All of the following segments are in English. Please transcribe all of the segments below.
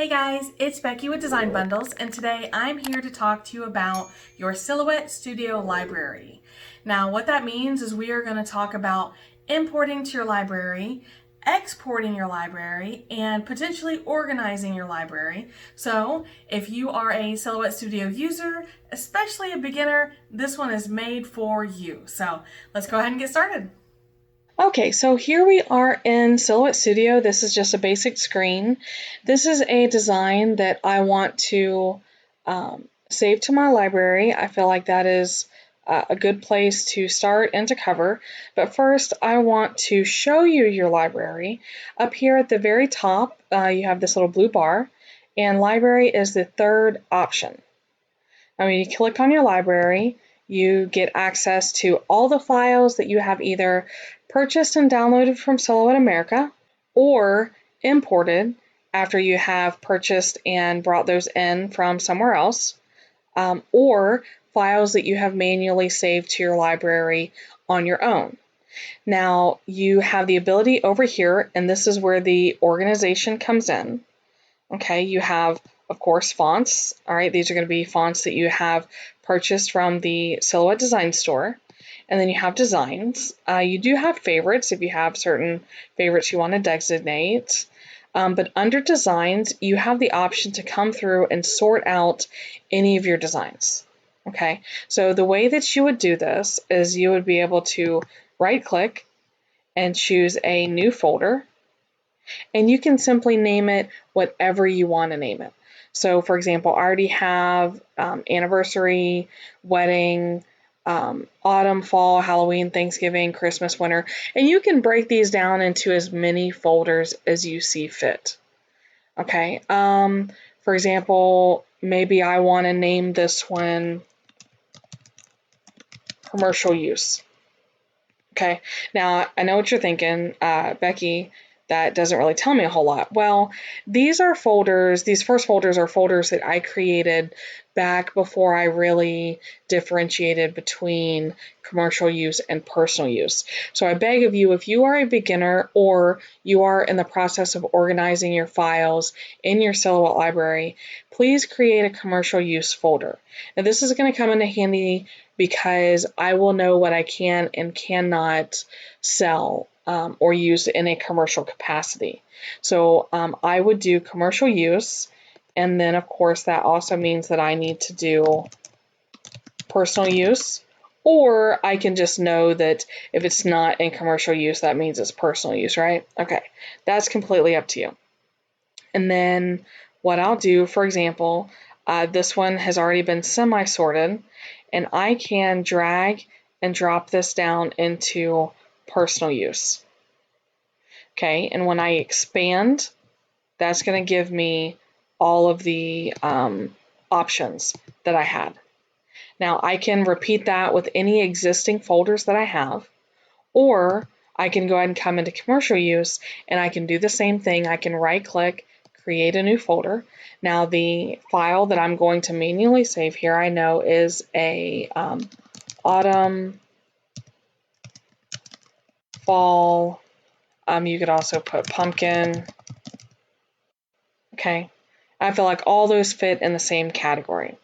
Hey guys, it's Becky with Design Bundles, and today I'm here to talk to you about your Silhouette Studio library. Now, what that means is we are going to talk about importing to your library, exporting your library, and potentially organizing your library. So, if you are a Silhouette Studio user, especially a beginner, this one is made for you. So, let's go ahead and get started. Okay, so here we are in Silhouette Studio. This is just a basic screen. This is a design that I want to save to my library. I feel like that is a good place to start and to cover. But first, I want to show you your library. Up here at the very top, you have this little blue bar, and library is the third option. Now, when you click on your library, you get access to all the files that you have either purchased and downloaded from Silhouette America or imported after you have purchased and brought those in from somewhere else, or files that you have manually saved to your library on your own. Now, you have the ability over here, and this is where the organization comes in. Okay, you have, of course, fonts. All right, these are going to be fonts that you have purchased from the Silhouette Design Store. And then you have designs. You do have favorites if you have certain favorites you want to designate. But under designs, you have the option to come through and sort out any of your designs. Okay, so the way that you would do this is you would be able to right-click and choose a new folder, and you can simply name it whatever you want to name it. So, for example, I already have anniversary, wedding, autumn, fall, Halloween, Thanksgiving, Christmas, winter, and you can break these down into as many folders as you see fit. Okay, for example, maybe I want to name this one commercial use. Okay, now I know what you're thinking, Becky, that doesn't really tell me a whole lot. Well, these first folders are folders that I created back before I really differentiated between commercial use and personal use. So I beg of you, if you are a beginner or you are in the process of organizing your files in your Silhouette library, please create a commercial use folder. Now this is going to come into handy because I will know what I can and cannot sell or use in a commercial capacity. So I would do commercial use, and then of course that also means that I need to do personal use, or I can just know that if it's not in commercial use, that means it's personal use, right? Okay, that's completely up to you. And then what I'll do, for example, this one has already been semi-sorted, and I can drag and drop this down into personal use. Okay, and when I expand, that's going to give me all of the options that I had. Now I can repeat that with any existing folders that I have, or I can go ahead and come into commercial use and I can do the same thing. I can right click, create a new folder. Now the file that I'm going to manually save here, I know, is a autumn, fall. You could also put pumpkin. Okay, I feel like all those fit in the same category.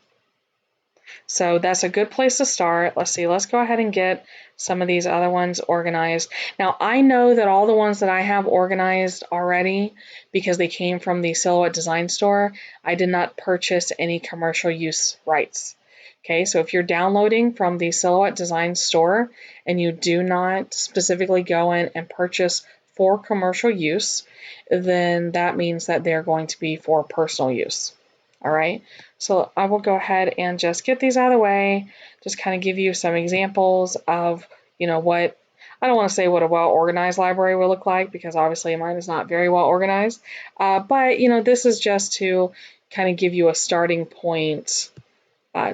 So that's a good place to start. Let's see, let's go ahead and get some of these other ones organized. Now I know that all the ones that I have organized already, because they came from the Silhouette Design Store, I did not purchase any commercial use rights. Okay, so if you're downloading from the Silhouette Design Store and you do not specifically go in and purchase for commercial use, then that means that they're going to be for personal use. All right, so I will go ahead and just get these out of the way, just kind of give you some examples of, what, I don't want to say what a well-organized library will look like, because obviously mine is not very well organized, but, this is just to kind of give you a starting point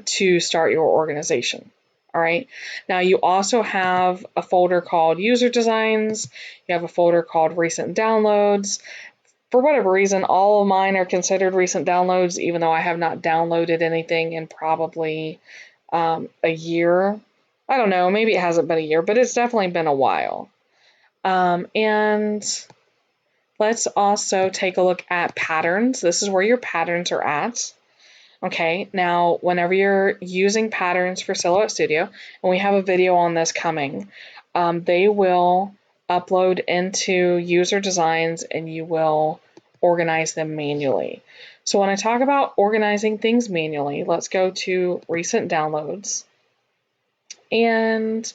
to start your organization. All right, now you also have a folder called User Designs, you have a folder called Recent Downloads. For whatever reason, all of mine are considered recent downloads, even though I have not downloaded anything in probably a year. I don't know, maybe it hasn't been a year, but it's definitely been a while. And let's also take a look at patterns. This is where your patterns are at. Okay, now whenever you're using patterns for Silhouette Studio, and we have a video on this coming, they will upload into user designs and you will organize them manually. So when I talk about organizing things manually, let's go to recent downloads. And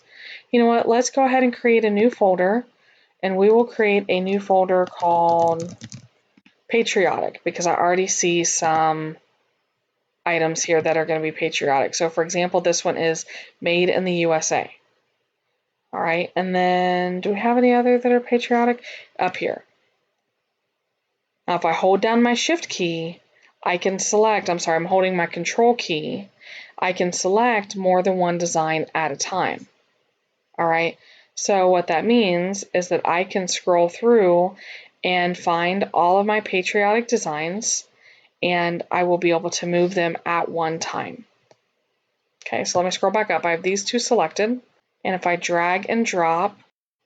you know what, let's go ahead and create a new folder, and we will create a new folder called Patriotic because I already see some items here that are going to be patriotic. So for example, this one is made in the USA. All right, and then do we have any other that are patriotic? Up here. Now if I hold down my shift key, I can select, I'm holding my control key, I can select more than one design at a time. All right, so what that means is that I can scroll through and find all of my patriotic designs, and I will be able to move them at one time. Okay, so let me scroll back up. I have these two selected, and if I drag and drop,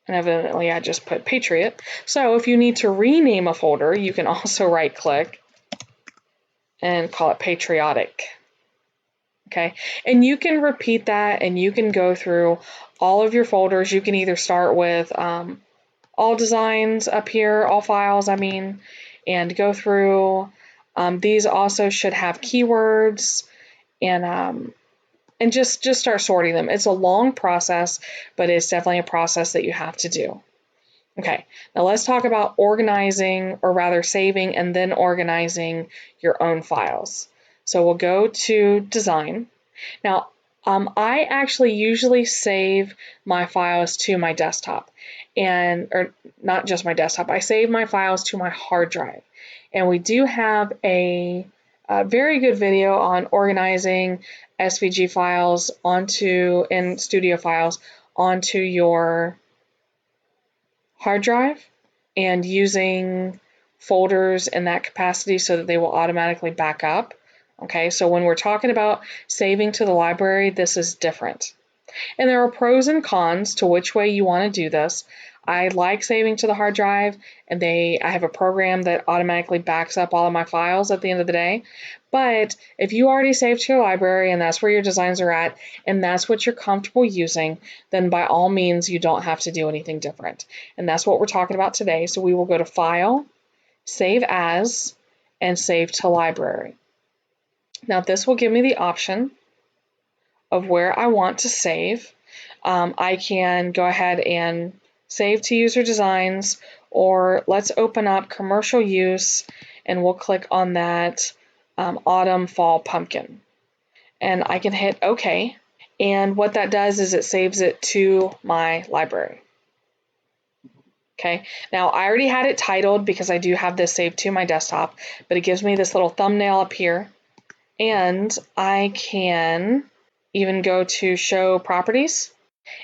and evidently I just put Patriot. So if you need to rename a folder, you can also right click and call it Patriotic. Okay, and you can repeat that, and you can go through all of your folders. You can either start with all designs up here, all files, I mean, and go through. These also should have keywords, and just start sorting them. It's a long process, but it's definitely a process that you have to do. Okay, now let's talk about organizing, or rather saving and then organizing your own files. So we'll go to design. Now, I actually usually save my files to my desktop, or not just my desktop, I save my files to my hard drive. And we do have a very good video on organizing SVG files and studio files onto your hard drive and using folders in that capacity so that they will automatically back up. Okay, so when we're talking about saving to the library, this is different. And there are pros and cons to which way you want to do this. I like saving to the hard drive, and I have a program that automatically backs up all of my files at the end of the day. But if you already saved to your library and that's where your designs are at, and that's what you're comfortable using, then by all means you don't have to do anything different. And that's what we're talking about today. So we will go to File, Save As, and Save to Library. Now this will give me the option of where I want to save. I can go ahead and save to user designs, or let's open up commercial use and we'll click on that autumn, fall, pumpkin. And I can hit OK. And what that does is it saves it to my library. Okay, now I already had it titled because I do have this saved to my desktop, but it gives me this little thumbnail up here. And I can even go to show properties.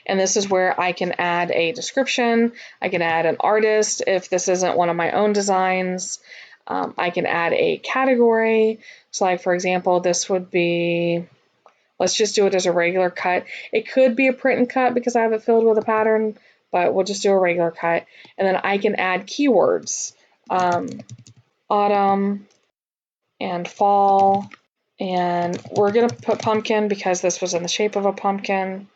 And this is where I can add a description. I can add an artist if this isn't one of my own designs. I can add a category. So like, for example, this would be, let's just do it as a regular cut. It could be a print and cut because I have it filled with a pattern, but we'll just do a regular cut. And then I can add keywords, autumn and fall. And we're going to put pumpkin because this was in the shape of a pumpkin.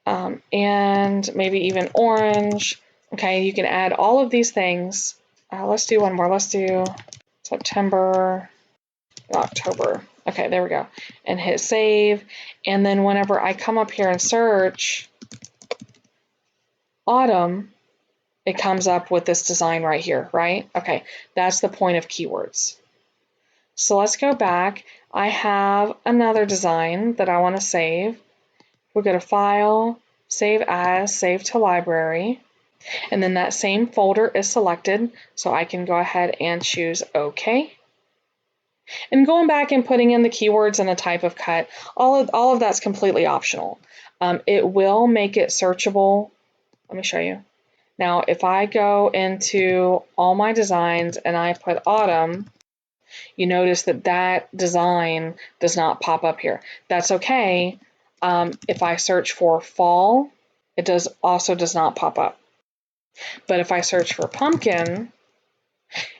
And maybe even orange. Okay, you can add all of these things. Let's do one more. Let's do September, October. Okay, there we go. And hit save. And then whenever I come up here and search autumn, it comes up with this design right here, right? Okay, that's the point of keywords. So let's go back. I have another design that I want to save. We'll go to File, Save As, Save to Library, and then that same folder is selected, so I can go ahead and choose OK. And going back and putting in the keywords and the type of cut, all of that's completely optional. It will make it searchable. Let me show you. Now, if I go into all my designs and I put autumn, you notice that that design does not pop up here. That's okay. If I search for fall, it also does not pop up. But if I search for pumpkin,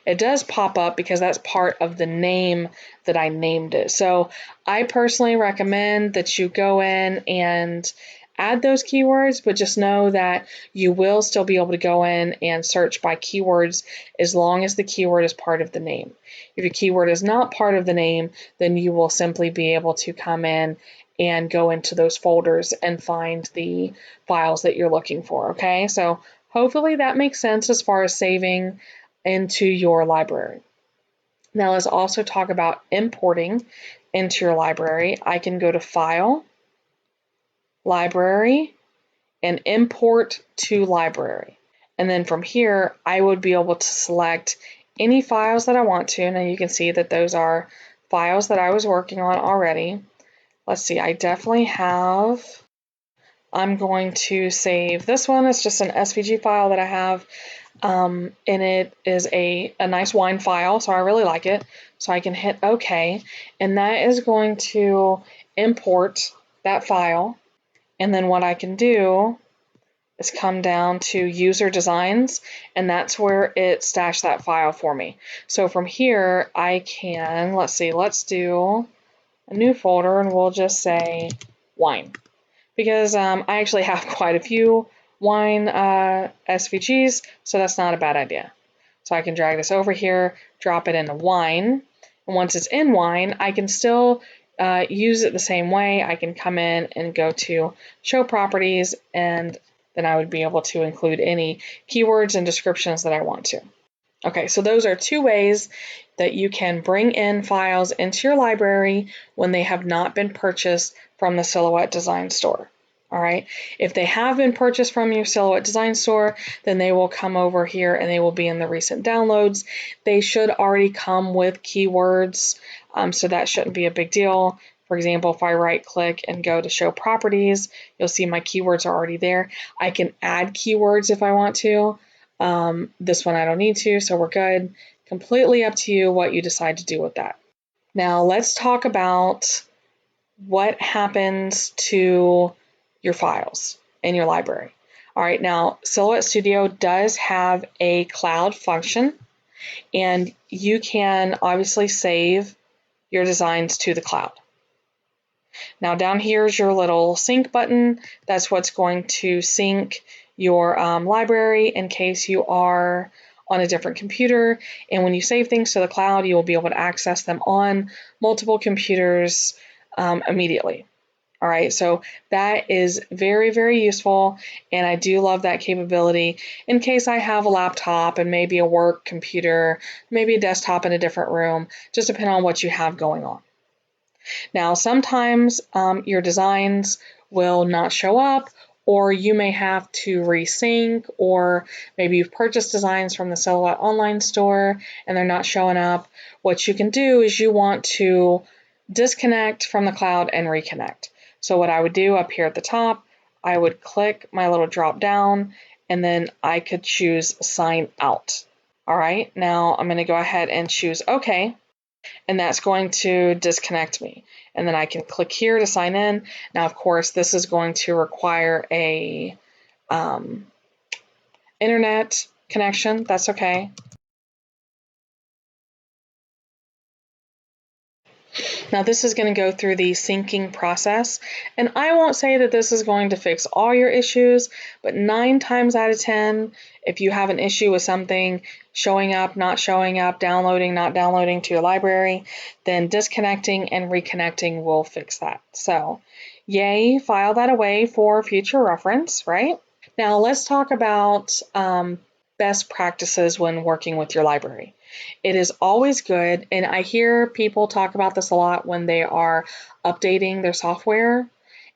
It does pop up because that's part of the name that I named it. So I personally recommend that you go in and add those keywords, but just know that you will still be able to go in and search by keywords as long as the keyword is part of the name. If your keyword is not part of the name, then you will simply be able to come in and go into those folders and find the files that you're looking for, okay? So hopefully that makes sense as far as saving into your library. Now let's also talk about importing into your library. I can go to File, Library, and Import to Library. And then from here, I would be able to select any files that I want to. Now you can see that those are files that I was working on already. Let's see, I definitely have, I'm going to save this one. It's just an SVG file that I have. And it is a nice wine file, so I really like it. So I can hit OK, and that is going to import that file. And then what I can do is come down to User Designs, and that's where it stashed that file for me. So from here, I can, let's see, let's do a new folder, and we'll just say wine. Because I actually have quite a few wine SVGs, so that's not a bad idea. So I can drag this over here, drop it into wine, and once it's in wine, I can still use it the same way. I can come in and go to Show Properties, and then I would be able to include any keywords and descriptions that I want to. Okay, so those are two ways that you can bring in files into your library when they have not been purchased from the Silhouette Design Store. All right, if they have been purchased from your Silhouette Design Store, then they will come over here and they will be in the recent downloads. They should already come with keywords, so that shouldn't be a big deal. For example, if I right click and go to Show Properties, you'll see my keywords are already there. I can add keywords if I want to. This one I don't need to, so we're good. Completely up to you what you decide to do with that. Now let's talk about what happens to your files in your library. All right, now Silhouette Studio does have a cloud function, and you can obviously save your designs to the cloud. Now down here is your little sync button. That's what's going to sync your library in case you are on a different computer. And when you save things to the cloud, you will be able to access them on multiple computers immediately. All right, so that is very, very useful, and I do love that capability in case I have a laptop and maybe a work computer, maybe a desktop in a different room, just depending on what you have going on. Now, sometimes your designs will not show up, or you may have to resync, or maybe you've purchased designs from the Silhouette online store and they're not showing up. What you can do is you want to disconnect from the cloud and reconnect. So what I would do up here at the top, I would click my little drop down, and then I could choose Sign Out. All right, now I'm going to go ahead and choose OK. And that's going to disconnect me. And then I can click here to sign in. Now, of course, this is going to require a internet connection. That's okay. Now this is going to go through the syncing process, and I won't say that this is going to fix all your issues, but 9 times out of 10, if you have an issue with something showing up, not showing up, downloading, not downloading to your library, then disconnecting and reconnecting will fix that. So yay, file that away for future reference, right? Now let's talk about best practices when working with your library. It is always good, and I hear people talk about this a lot when they are updating their software.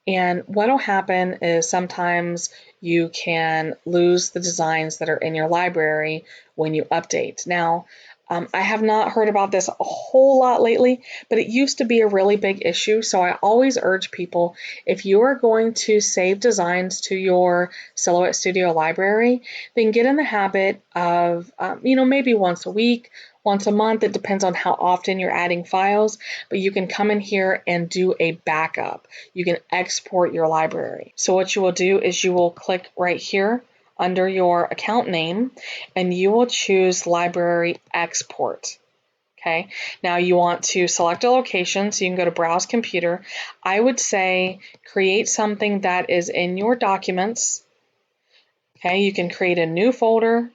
And what will happen is sometimes you can lose the designs that are in your library when you update. Now, I have not heard about this a whole lot lately, but it used to be a really big issue. So I always urge people, if you are going to save designs to your Silhouette Studio library, then get in the habit of, maybe once a week, once a month. It depends on how often you're adding files, but you can come in here and do a backup. You can export your library. So what you will do is you will click right here under your account name, and you will choose Library Export. Okay, now you want to select a location, so you can go to Browse Computer. I would say create something that is in your documents. Okay, you can create a new folder,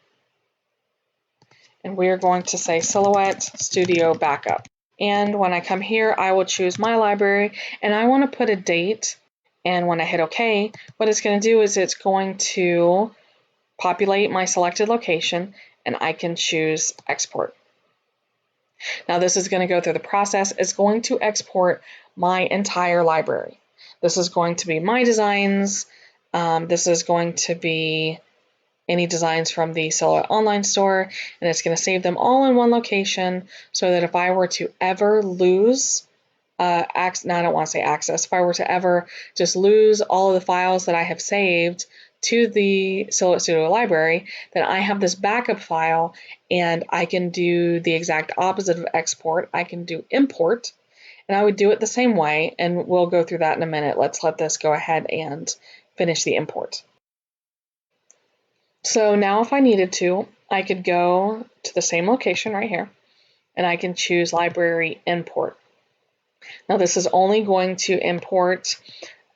and we are going to say Silhouette Studio Backup. And when I come here, I will choose my library, and I want to put a date. And when I hit OK, what it's going to do is it's going to populate my selected location, and I can choose Export. Now this is going to go through the process. It's going to export my entire library. This is going to be my designs. This is going to be any designs from the Silhouette online store, and it's going to save them all in one location so that if I were to ever lose I don't want to say access, if I were to ever just lose all of the files that I have saved to the Silhouette Studio library, then I have this backup file, and I can do the exact opposite of export. I can do import, and I would do it the same way, and we'll go through that in a minute. Let's let this go ahead and finish the import. So now if I needed to, I could go to the same location right here, and I can choose Library Import. Now this is only going to import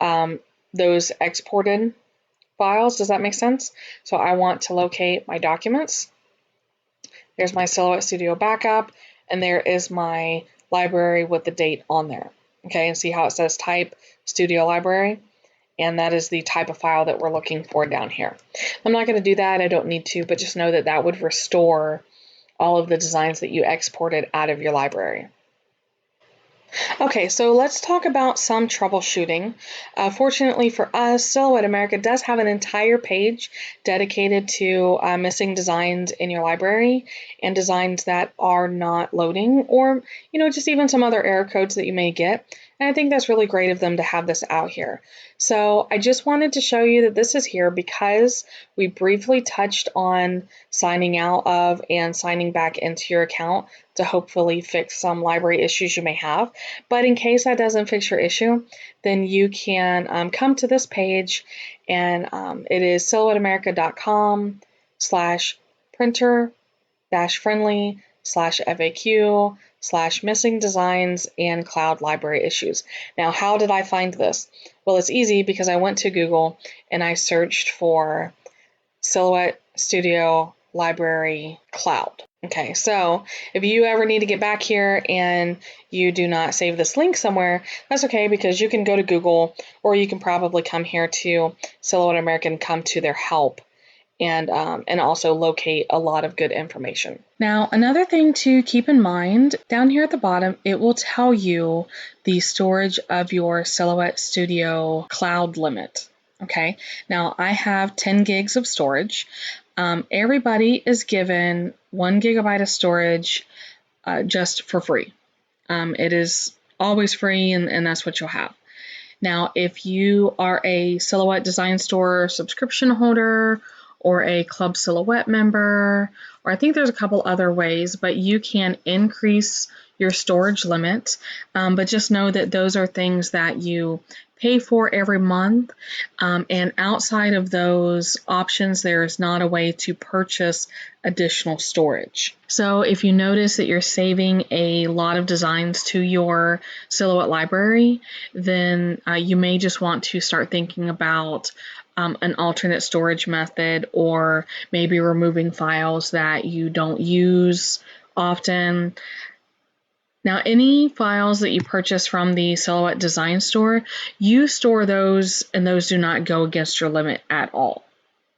those exported files. Does that make sense? So I want to locate my documents. There's my Silhouette Studio Backup, and there is my library with the date on there. Okay, and see how it says Type Studio Library? And that is the type of file that we're looking for down here. I'm not going to do that, I don't need to, but just know that that would restore all of the designs that you exported out of your library. Okay, so let's talk about some troubleshooting. Fortunately for us, Silhouette America does have an entire page dedicated to missing designs in your library and designs that are not loading, or just even some other error codes that you may get. And I think that's really great of them to have this out here. So I just wanted to show you that this is here because we briefly touched on signing out of and signing back into your account to hopefully fix some library issues you may have. But in case that doesn't fix your issue, then you can come to this page, and it is silhouetteamerica.com/printer-friendly/FAQ/missing designs and cloud library issues. Now, how did I find this? Well, it's easy because I went to Google and I searched for Silhouette Studio Library Cloud. Okay, so if you ever need to get back here and you do not save this link somewhere, that's okay, because you can go to Google, or you can probably come here to Silhouette America and come to their help and also locate a lot of good information. Now, another thing to keep in mind, down here at the bottom, it will tell you the storage of your Silhouette Studio cloud limit. Okay, now I have 10 gigs of storage. Everybody is given 1 gigabyte of storage just for free. It is always free, and that's what you'll have. Now, if you are a Silhouette Design Store subscription holder or a Club Silhouette member, or I think there's a couple other ways, but you can increase your storage limit. But just know that those are things that you pay for every month. And outside of those options, there is not a way to purchase additional storage. So if you notice that you're saving a lot of designs to your Silhouette library, then you may just want to start thinking about an alternate storage method, or maybe removing files that you don't use often. Now, any files that you purchase from the Silhouette Design Store, you store those, and those do not go against your limit at all.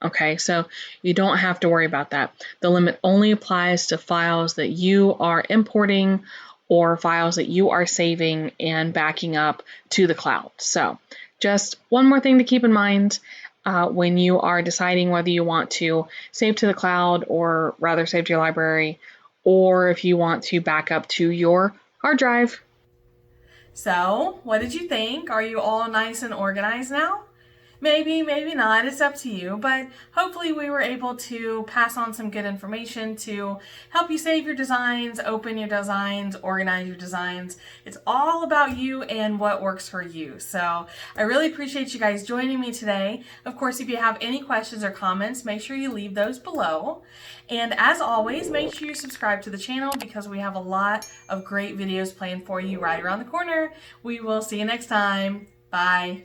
Okay, so you don't have to worry about that. The limit only applies to files that you are importing or files that you are saving and backing up to the cloud. So just one more thing to keep in mind when you are deciding whether you want to save to the cloud, or rather save to your library, or if you want to back up to your hard drive. So, what did you think? Are you all nice and organized now? Maybe, maybe not. It's up to you. But hopefully, we were able to pass on some good information to help you save your designs, open your designs, organize your designs. It's all about you and what works for you. So I really appreciate you guys joining me today. Of course, if you have any questions or comments, make sure you leave those below. And as always, make sure you subscribe to the channel because we have a lot of great videos planned for you right around the corner. We will see you next time. Bye.